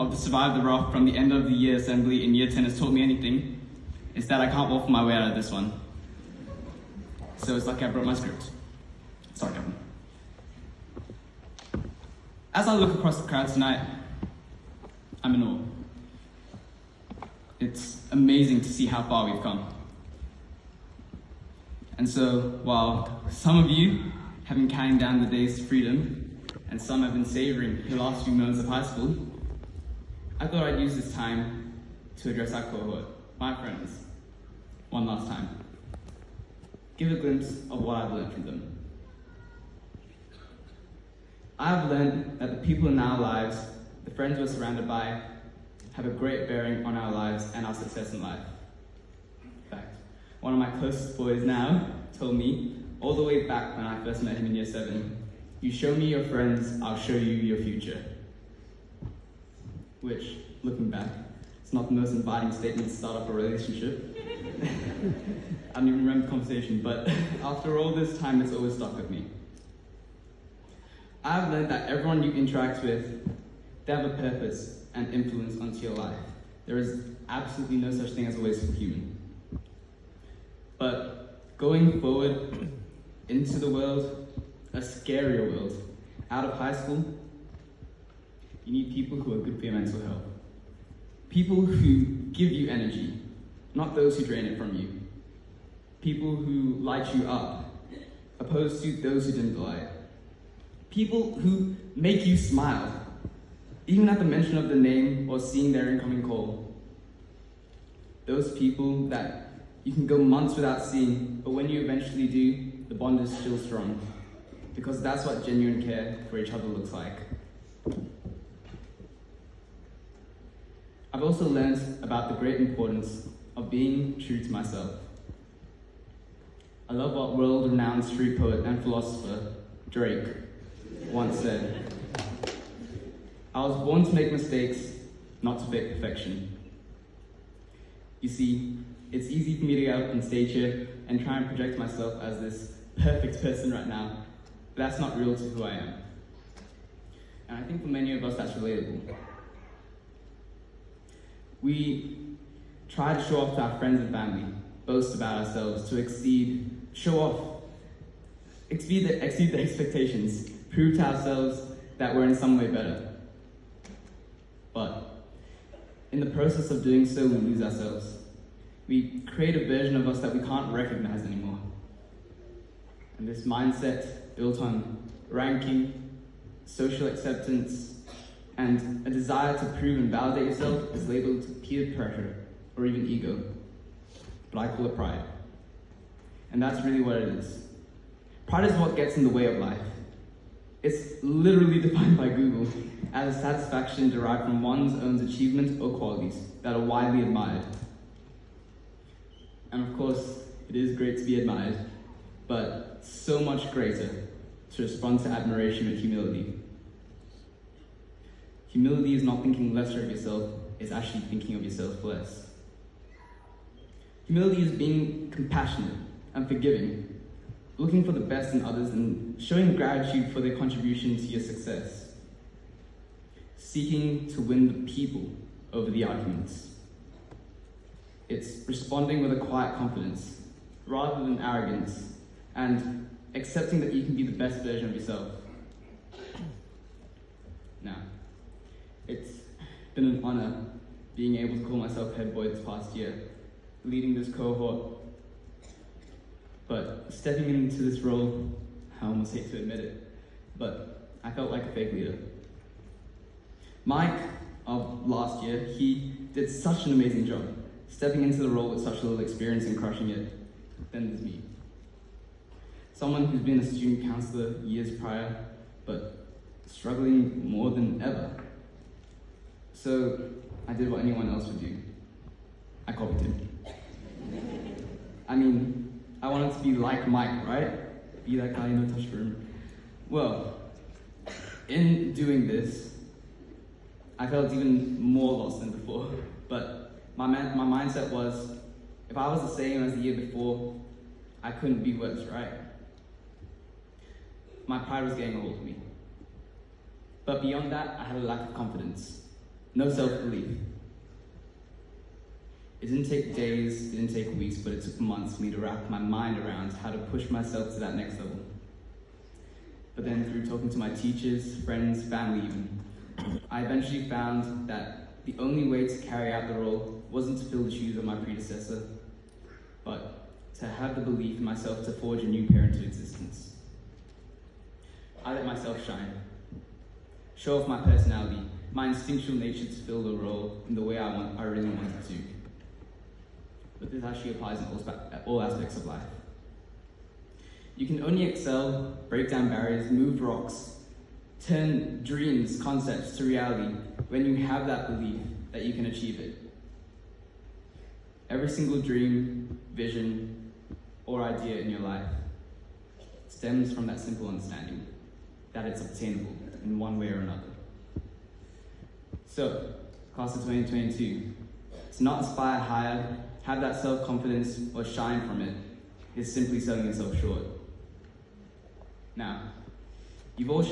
of the Survive the Rough from the end of the year assembly in year 10 has taught me anything, it's that I can't waffle my way out of this one. So it's like I brought my script. Sorry, Kevin. As I look across the crowd tonight, I'm in awe. It's amazing to see how far we've come. And so, while some of you have been counting down the days to freedom, and some have been savoring the last few moments of high school, I thought I'd use this time to address our cohort, my friends, one last time. Give a glimpse of what I've learned from them. I've learned that the people in our lives, the friends we're surrounded by, have a great bearing on our lives and our success in life. In fact, one of my closest boys now told me, all the way back when I first met him in year 7, "You show me your friends, I'll show you your future." Which, looking back, it's not the most inviting statement to start off a relationship. I don't even remember the conversation, but after all this time, it's always stuck with me. I've learned that everyone you interact with, they have a purpose and influence onto your life. There is absolutely no such thing as a wasteful human. But going forward into the world, a scarier world, out of high school, you need people who are good for your mental health. People who give you energy, not those who drain it from you. People who light you up, opposed to those who didn't delight. People who make you smile, even at the mention of the name or seeing their incoming call. Those people that you can go months without seeing, but when you eventually do, the bond is still strong. Because that's what genuine care for each other looks like. I've also learned about the great importance of being true to myself. I love what world-renowned street poet and philosopher Drake once said. "I was born to make mistakes, not to fake perfection." You see, it's easy for me to get up on stage here and try and project myself as this perfect person right now, but that's not real to who I am. And I think for many of us that's relatable. We try to show off to our friends and family, boast about ourselves, to exceed the expectations, prove to ourselves that we're in some way better. But in the process of doing so, we lose ourselves. We create a version of us that we can't recognize anymore. And this mindset, built on ranking, social acceptance, and a desire to prove and validate yourself, is labeled peer pressure, or even ego. But I call it pride. And that's really what it is. Pride is what gets in the way of life. It's literally defined by Google as a satisfaction derived from one's own achievements or qualities that are widely admired. And of course, it is great to be admired, but so much greater to respond to admiration with humility. Humility is not thinking lesser of yourself, it's actually thinking of yourself less. Humility is being compassionate and forgiving, looking for the best in others and showing gratitude for their contribution to your success. Seeking to win the people over the arguments. It's responding with a quiet confidence, rather than arrogance, and accepting that you can be the best version of yourself. Now, it's been an honor being able to call myself head boy this past year, leading this cohort. But stepping into this role, I almost hate to admit it, but I felt like a fake leader. Mike, of last year, he did such an amazing job, stepping into the role with such little experience and crushing it. Then there's me. Someone who's been a student counselor years prior, but struggling more than ever. So I did what anyone else would do. I copied him. I mean, I wanted to be like Mike, right? Be that guy in the touch room. Well, in doing this, I felt even more lost than before. But my mindset was, if I was the same as the year before, I couldn't be worse, right? My pride was getting a hold of me. But beyond that, I had a lack of confidence. No self-belief. It didn't take days, it didn't take weeks, but it took months for me to wrap my mind around how to push myself to that next level. But then through talking to my teachers, friends, family even, I eventually found that the only way to carry out the role wasn't to fill the shoes of my predecessor, but to have the belief in myself to forge a new parenthood existence. I let myself shine, show off my personality, my instinctual nature to fill the role in the way I really wanted to. But this actually applies in all aspects of life. You can only excel, break down barriers, move rocks, turn dreams, concepts to reality when you have that belief that you can achieve it. Every single dream, vision, or idea in your life stems from that simple understanding that it's obtainable in one way or another. So, class of 2022, to not aspire higher, have that self-confidence, or shine from it is simply selling yourself short. Now, you've all